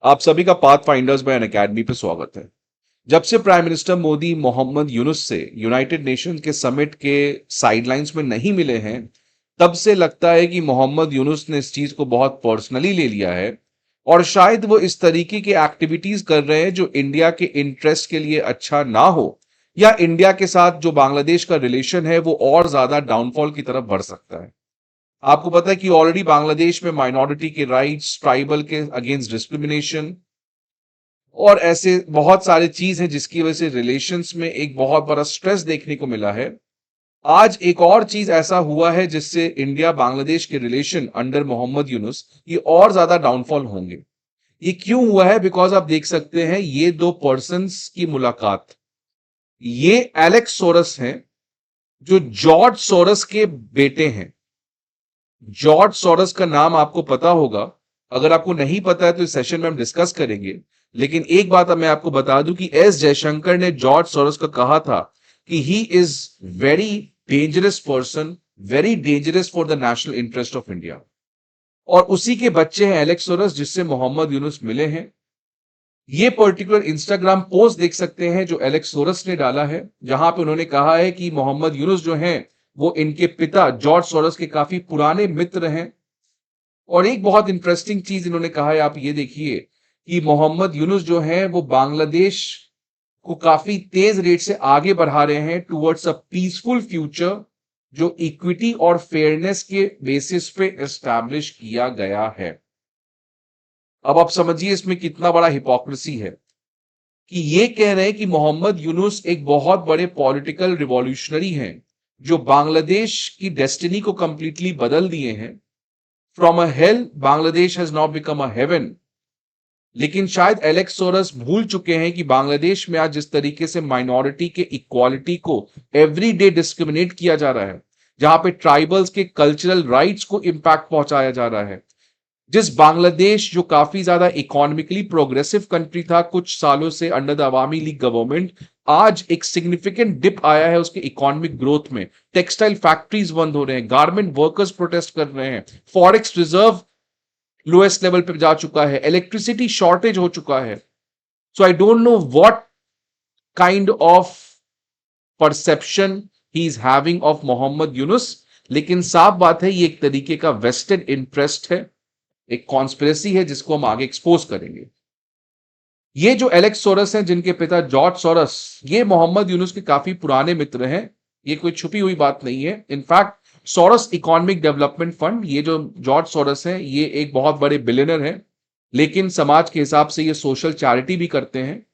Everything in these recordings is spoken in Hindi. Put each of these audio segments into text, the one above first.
आप सभी का पाथ फाइंडर्स बाय अनअकैडमी पे स्वागत है। जब से प्राइम मिनिस्टर मोदी मोहम्मद यूनुस से यूनाइटेड नेशन के समिट के साइडलाइंस में नहीं मिले हैं, तब से लगता है कि मोहम्मद यूनुस ने इस चीज को बहुत पर्सनली ले लिया है और शायद वो इस तरीके की एक्टिविटीज कर रहे हैं जो इंडिया के इंटरेस्ट के लिए अच्छा ना हो, या इंडिया के साथ जो बांग्लादेश का रिलेशन है वो और ज्यादा डाउनफॉल की तरफ बढ़ सकता है। आपको पता है कि ऑलरेडी बांग्लादेश में माइनॉरिटी के राइट्स, ट्राइबल के अगेंस्ट डिस्क्रिमिनेशन और ऐसे बहुत सारी चीज हैं जिसकी वजह से रिलेशंस में एक बहुत बड़ा स्ट्रेस देखने को मिला है। आज एक और चीज ऐसा हुआ है जिससे इंडिया बांग्लादेश के रिलेशन अंडर मोहम्मद यूनुस ये और ज्यादा डाउनफॉल होंगे। ये क्यों हुआ है? बिकॉज आप देख सकते हैं ये दो पर्सन्स की मुलाकात, ये एलेक्स सोरस हैं जो जॉर्ज सोरस के बेटे हैं। जॉर्ज सोरस का नाम आपको पता होगा, अगर आपको नहीं पता है तो इस सेशन में हम डिस्कस करेंगे। लेकिन एक बात अब मैं आपको बता दूं कि एस जयशंकर ने जॉर्ज सोरस को कहा था कि he is very dangerous person, very dangerous for the national interest of India. और उसी के बच्चे हैं एलेक्स सोरस जिससे मोहम्मद यूनुस मिले हैं। ये पर्टिकुलर इंस्टाग्राम पोस्ट देख सकते हैं जो एलेक्स सोरस ने डाला है, जहां पे उन्होंने कहा है कि मोहम्मद यूनुस जो हैं वो इनके पिता जॉर्ज सोरस के काफी पुराने मित्र हैं। और एक बहुत इंटरेस्टिंग चीज इन्होंने कहा है, आप ये देखिए कि मोहम्मद यूनुस जो है वो बांग्लादेश को काफी तेज रेट से आगे बढ़ा रहे हैं टुवर्ड्स अ पीसफुल फ्यूचर जो इक्विटी और फेयरनेस के बेसिस पे एस्टैब्लिश किया गया है। अब आप समझिए इसमें कितना बड़ा हिपोक्रेसी है कि ये कह रहे हैं कि मोहम्मद यूनुस एक बहुत बड़े पॉलिटिकल रिवॉल्यूशनरी हैं जो बांग्लादेश की डेस्टिनी को कंप्लीटली बदल दिए हैं। From a hell Bangladesh has now become a haven. लेकिन शायद एलेक्स सोरस भूल चुके हैं कि बांग्लादेश में आज जिस तरीके से माइनॉरिटी के इक्वालिटी को एवरी डे डिस्क्रिमिनेट किया जा रहा है, जहां पे ट्राइबल्स के कल्चरल राइट्स को इंपैक्ट पहुंचाया जा रहा है, जिस बांग्लादेश जो काफी ज्यादा इकोनॉमिकली प्रोग्रेसिव कंट्री था कुछ सालों से under the Awami league government, आज एक सिग्निफिकेंट डिप आया है उसके इकोनॉमिक ग्रोथ में। टेक्सटाइल फैक्ट्रीज बंद हो रहे हैं, गारमेंट वर्कर्स प्रोटेस्ट कर रहे हैं, फॉरेक्स रिजर्व लोएस्ट लेवल पे जा चुका है, इलेक्ट्रिसिटी शॉर्टेज हो चुका है। So I don't know what kind of perception he is having of Mohammad Yunus. लेकिन साफ बात है ये एक तरीके का वेस्टेड इंटरेस्ट है, एक कॉन्स्पिरेसी है जिसको हम आगे एक्सपोज करेंगे। ये जो एलेक्स सोरस हैं जिनके पिता जॉर्ज सोरस, ये मोहम्मद यूनुस के काफी पुराने मित्र हैं। ये कोई छुपी हुई बात नहीं है। In fact Soros economic development fund, ये जो जॉर्ज सोरस हैं ये एक बहुत बड़े बिलियनर हैं, लेकिन समाज के हिसाब से ये सोशल चैरिटी भी करते हैं।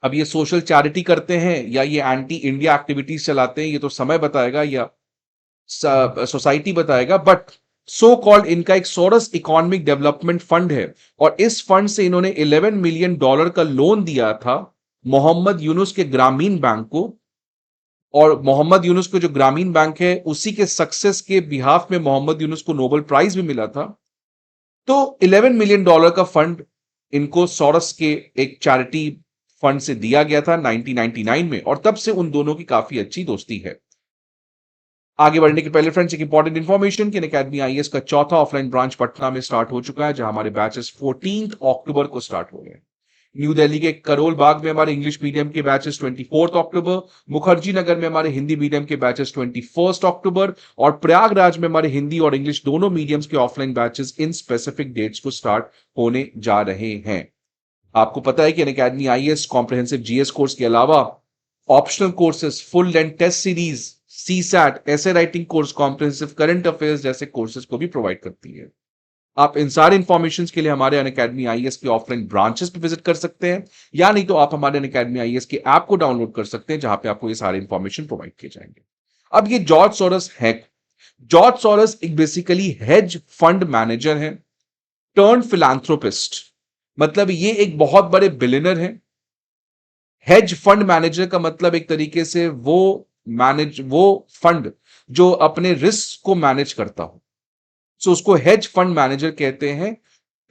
अब ये सोशल चैरिटी करते हैं या ये एंटी इंडिया एक्टिविटीज चलाते हैं ये तो समय बताएगा या सोसाइटी बताएगा। बट सो कॉल्ड इनका एक सोरस इकोनॉमिक डेवलपमेंट फंड है और इस फंड से इन्होंने $11 मिलियन का लोन दिया था मोहम्मद यूनुस के ग्रामीण बैंक को। और मोहम्मद यूनुस को जो ग्रामीण बैंक है उसी के सक्सेस के बिहाफ में मोहम्मद यूनुस को नोबेल प्राइज भी मिला था। तो $11 मिलियन का फंड इनको सोरस के एक चैरिटी फंड से दिया गया था 1999 में, और तब से उन दोनों की काफी अच्छी दोस्ती है। आगे बढ़ने के पहले फ्रेंड्स एक इंपॉर्टेंट इन्फॉर्मेशन कि अनअकैडमी आईएएस का चौथा ऑफलाइन ब्रांच पटना में स्टार्ट हो चुका है, जहां हमारे बैचेस 14 अक्टूबर को स्टार्ट हो गए। न्यू दिल्ली के करोल बाग में हमारे इंग्लिश मीडियम के बैचेस 24 अक्टूबर, मुखर्जी नगर में हमारे हिंदी मीडियम के बैचेस 21 अक्टूबर, और प्रयागराज में हमारे हिंदी और इंग्लिश दोनों मीडियम्स के offline batches in specific dates को स्टार्ट होने जा रहे हैं। आपको पता है कि Unacademy IAS comprehensive GS course के अलावा optional courses, full length test series, CSAT, ऐसे writing course, comprehensive current affairs जैसे कोर्सेज को भी प्रोवाइड करती है। आप इन सारे इंफॉर्मेशन के लिए हमारे अनअकैडमी आईएएस के ऑफलाइन ब्रांचेस पे विजिट कर सकते हैं, या नहीं तो आप हमारे अनअकैडमी आईएएस के ऐप को डाउनलोड कर सकते हैं जहां पे आपको ये सारे इंफॉर्मेशन प्रोवाइड किए जाएंगे। अब ये जॉर्ज सोरस है। जॉर्ज सोरस एक बेसिकली हेज फंड मैनेजर है टर्न फिलैंथ्रोपिस्ट, मतलब ये एक बहुत बड़े बिलियनर हैं। हेज फंड मैनेजर का मतलब एक तरीके से वो फंड जो अपने रिस्क को मैनेज करता हो, सो उसको हेज फंड मैनेजर कहते हैं।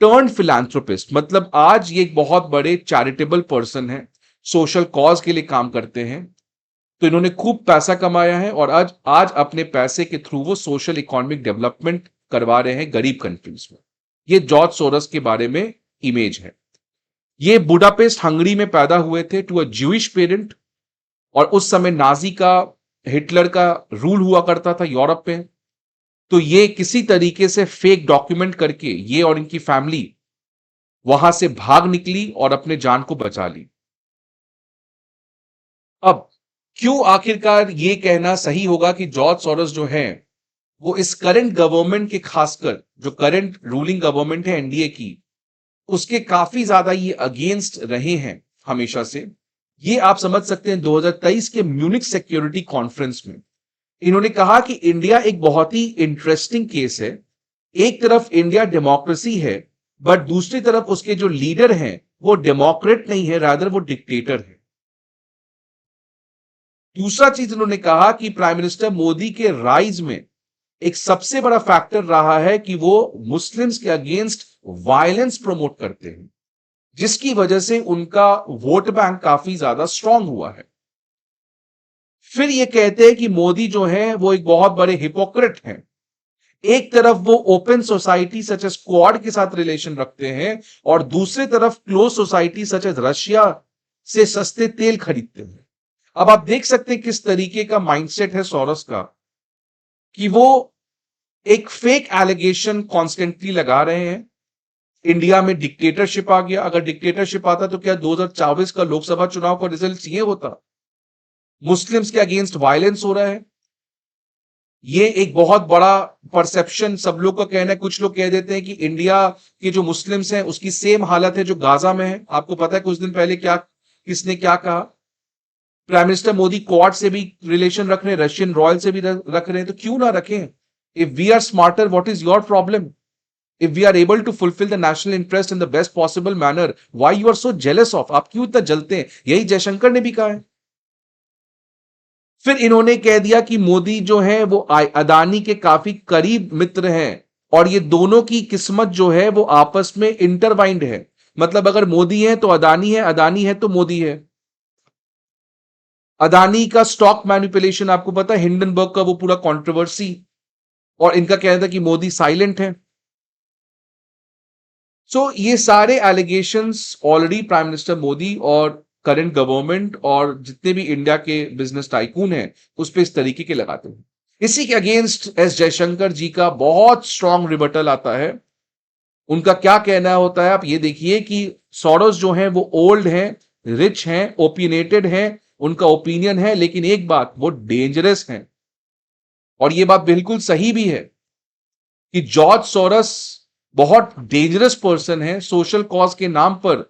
टर्न फिलैंथ्रोपिस्ट मतलब आज ये एक बहुत बड़े चैरिटेबल पर्सन है, सोशल कॉज के लिए काम करते हैं। तो इन्होंने खूब पैसा कमाया है और आज आज अपने पैसे के थ्रू वो सोशल इकोनॉमिक डेवलपमेंट करवा रहे हैं गरीब कंट्रीज में। ये जॉर्ज सोरस के बारे में इमेज है। ये बुडापेस्ट हंगरी में पैदा हुए थे टू अ ज्यूइश पेरेंट, और उस समय नाजी का, हिटलर का रूल हुआ करता था यूरोप में। तो ये किसी तरीके से फेक डॉक्यूमेंट करके ये और इनकी फैमिली वहां से भाग निकली और अपने जान को बचा ली। अब क्यों आखिरकार ये कहना सही होगा कि जॉर्ज सोरस जो है वो इस करंट गवर्नमेंट के, खासकर जो करंट रूलिंग गवर्नमेंट है एनडीए की, उसके काफी ज्यादा ये अगेंस्ट रहे हैं हमेशा से। ये आप समझ सकते हैं 2023 के म्यूनिक सिक्योरिटी कॉन्फ्रेंस में इन्होंने कहा कि इंडिया एक बहुत ही इंटरेस्टिंग केस है। एक तरफ इंडिया डेमोक्रेसी है, बट दूसरी तरफ उसके जो लीडर हैं वो डेमोक्रेट नहीं है, रादर वो डिक्टेटर है। दूसरा चीज उन्होंने कहा कि प्राइम मिनिस्टर मोदी के राइज में एक सबसे बड़ा फैक्टर रहा है कि वो मुस्लिम्स के अगेंस्ट वायलेंस प्रमोट करते हैं, जिसकी वजह से उनका वोट बैंक काफी ज्यादा स्ट्रांग हुआ है। फिर ये कहते हैं कि मोदी जो है वो एक बहुत बड़े हिपोक्रेट हैं। एक तरफ वो open society such as Quad के साथ रिलेशन रखते हैं, और दूसरी तरफ close society such as Russia से सस्ते तेल खरीदते हैं। अब आप देख सकते हैं किस तरीके का माइंडसेट है सोरस का, कि वो एक फेक एलिगेशन कॉन्स्टेंटली लगा रहे हैं। इंडिया में डिक्टेटरशिप आ गया। अगर डिक्टेटरशिप आता तो क्या 2024 का लोकसभा चुनाव का रिजल्ट ये होता? मुस्लिम्स के अगेंस्ट वायलेंस हो रहा है। ये एक बहुत बड़ा परसेप्शन सब लोग का कहना है। कुछ लोग कह देते हैं कि इंडिया के जो मुस्लिम्स हैं उसकी सेम हालत है जो गाजा में है। आपको पता है कुछ दिन पहले क्या, किसने क्या कहा? प्राइम मिनिस्टर मोदी क्वाड से भी रिलेशन रख रहे हैं, रशियन रॉयल से भी रख रहे हैं, तो क्यों ना रखें? If we are smarter, what is your problem? If we are able to fulfil the national interest in the best possible manner, why you are so jealous of? आप क्यों इतना जलते हैं? यही जयशंकर ने भी कहा है। फिर इन्होंने कह दिया कि मोदी जो है वो अदानी के काफी करीब मित्र हैं, और ये दोनों की किस्मत जो है वो आपस में इंटरवाइंड है। मतलब अगर मोदी है तो अदानी है, अदानी है तो मोदी है। अदानी का स्टॉक मैनिपुलेशन आपको पता है, हिंडनबर्ग का वो पूरा कंट्रोवर्सी, और इनका कहना था कि मोदी साइलेंट है। सो ये सारे allegations already prime minister Modi और करंट गवर्नमेंट और जितने भी इंडिया के बिजनेस टाइकून हैं उस पर इस तरीके के लगाते हैं। इसी के अगेंस्ट एस जयशंकर जी का बहुत स्ट्रांग रिबटल आता है। उनका क्या कहना होता है आप ये देखिए कि सोरोस जो है वो ओल्ड हैं, रिच हैं, ओपिनियनेटेड हैं, उनका ओपिनियन है, लेकिन एक बात, वो डेंजरस हैं। और ये बात बिल्कुल सही भी है कि जॉर्ज सोरस बहुत डेंजरस पर्सन है। सोशल कॉज के नाम पर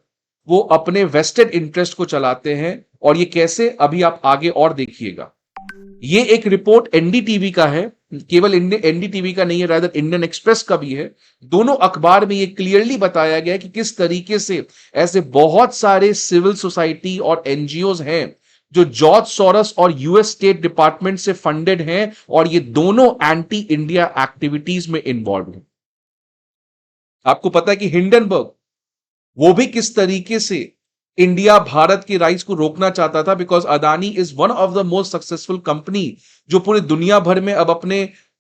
वो अपने वेस्टेड इंटरेस्ट को चलाते हैं, और ये कैसे, अभी आप आगे और देखिएगा। ये एक रिपोर्ट एनडीटीवी का है, केवल एनडीटीवी का नहीं है, रादर इंडियन एक्सप्रेस का भी है। दोनों अखबार में ये क्लियरली बताया गया है कि किस तरीके से ऐसे बहुत सारे सिविल सोसाइटी और एनजीओज हैं जो जॉर्ज सोरस और यूएस स्टेट डिपार्टमेंट से फंडेड हैं, और ये दोनों एंटी इंडिया एक्टिविटीज में इन्वॉल्व हैं। आपको पता है कि हिंडनबर्ग वो भी किस तरीके से इंडिया भारत के राइट्स को रोकना चाहता था, because Adani is one of the most successful company जो पूरे दुनिया भर में अब अपने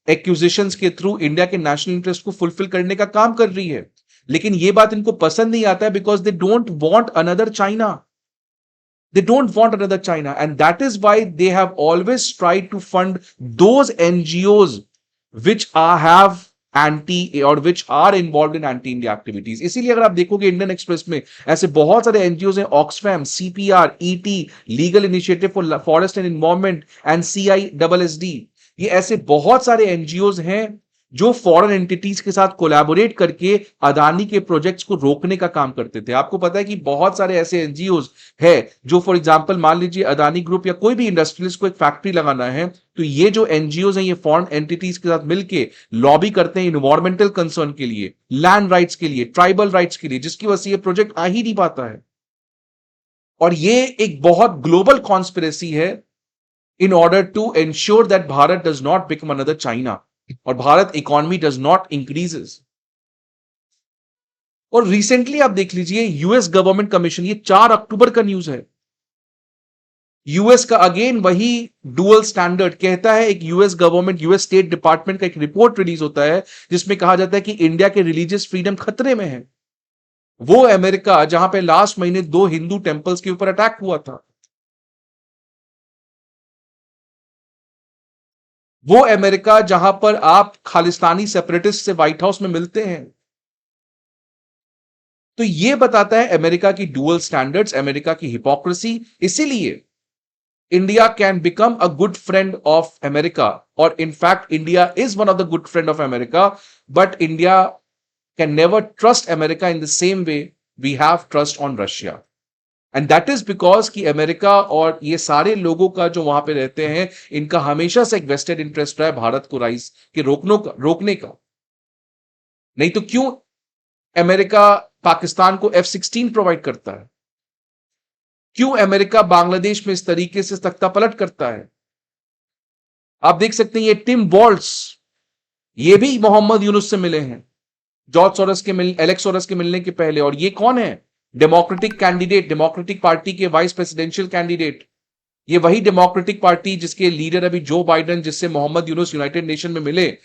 एक्विजिशंस के थ्रू इंडिया के नेशनल इंटरेस्ट को फुलफिल करने का काम कर रही है। लेकिन ये बात इनको पसंद नहीं आता है, because they don't want another China. They don't want another China, and that is why they have always tried to fund those NGOs which have anti or which are involved in anti-India activities. इसीलिए अगर आप देखोगे इंडियन एक्सप्रेस में ऐसे बहुत सारे एनजीओ हैं, Oxfam, CPR, ET, legal initiative for forest and environment and CISSD, ये ऐसे बहुत सारे एनजीओ हैं जो फॉरेन एंटिटीज के साथ कोलैबोरेट करके अदानी के प्रोजेक्ट्स को रोकने का काम करते थे। आपको पता है कि बहुत सारे ऐसे एनजीओ है जो, फॉर एग्जांपल मान लीजिए अदानी ग्रुप या कोई भी इंडस्ट्रियलिस्ट को एक फैक्ट्री लगाना है, तो ये जो एनजीओ हैं ये फॉरेन एंटिटीज के साथ मिलकर लॉबी करते हैं इन्वायरमेंटल कंसर्न के लिए, लैंड राइट्स के लिए, ट्राइबल राइट्स के लिए, जिसकी वजह से ये प्रोजेक्ट आ ही नहीं पाता है। और ये एक बहुत ग्लोबल कॉन्स्पिरेसी है in order to ensure that Bharat does not become another China और Bharat economy does not increases. और रिसेंटली आप देख लीजिए यूएस गवर्नमेंट कमीशन, ये 4 अक्टूबर का न्यूज है, यूएस का अगेन वही डुअल स्टैंडर्ड कहता है, एक US government, US state department का एक रिपोर्ट रिलीज होता है जिसमें कहा जाता है कि इंडिया के रिलीजियस फ्रीडम खतरे में है। वो अमेरिका जहां पे लास्ट महीने 2 हिंदू टेंपल्स के ऊपर अटैक हुआ था, वो अमेरिका जहां पर आप खालिस्तानी सेपरेटिस्ट से व्हाइट हाउस में मिलते हैं। तो ये बताता है अमेरिका की डुअल स्टैंडर्ड्स, अमेरिका की हिपोक्रेसी। इसीलिए India can become a good friend of America, और in fact India is one of the good friend of America, but India can never trust America in the same way we have trust on Russia. And that is because कि अमेरिका और ये सारे लोगों का जो वहां पे रहते हैं, इनका हमेशा से एक वेस्टेड इंटरेस्ट रहा है भारत को राइज के रोकने का। नहीं तो क्यों अमेरिका पाकिस्तान को F-16 प्रोवाइड करता है? क्यों अमेरिका बांग्लादेश में इस तरीके से तख्ता पलट करता है? आप देख सकते हैं ये टिम वॉल्ट्स, ये भी मोहम्मद यूनुस से मिले हैं जॉर्ज सोरस के एलेक्स सोरस के मिलने के पहले। और ये कौन है? डेमोक्रेटिक कैंडिडेट, डेमोक्रेटिक पार्टी के वाइस प्रेसिडेंशियल कैंडिडेट। ये वही डेमोक्रेटिक पार्टी जिसके लीडर अभी जो बाइडेन, जिससे मोहम्मद यूनुस यूनाइटेड नेशन में मिले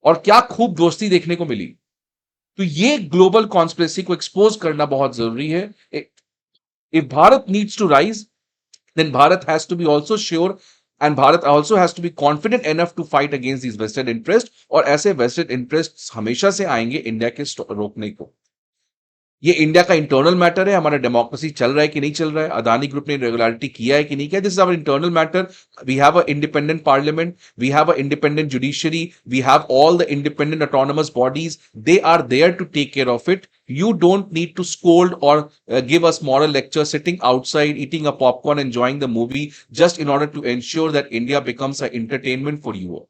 और क्या खूब दोस्ती देखने को मिली। तो ये ग्लोबल कॉन्स्पिरेसी को एक्सपोज करना बहुत जरूरी है। If Bharat needs to rise, then Bharat has to be also sure and Bharat also has to be confident enough to fight against these vested interests, और ऐसे vested interests हमेशा से आएंगे इंडिया के रोकने को। ये इंडिया का इंटरनल मैटर है, हमारा डेमोक्रेसी चल रहा है कि नहीं चल रहा है, अदानी ग्रुप ने रेगुलरिटी किया है कि नहीं किया, this is our internal matter. We have a independent parliament, we have a independent judiciary, we have all the independent autonomous bodies, they are there to take care of it. You don't need to scold or give us moral lecture sitting outside eating a popcorn enjoying the movie just in order to ensure that India becomes an entertainment for you all.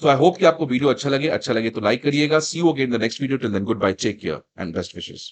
So I hope कि आपको वीडियो अच्छा लगे तो लाइक करिएगा। See you again in the next video. Till then, goodbye, take care and best wishes.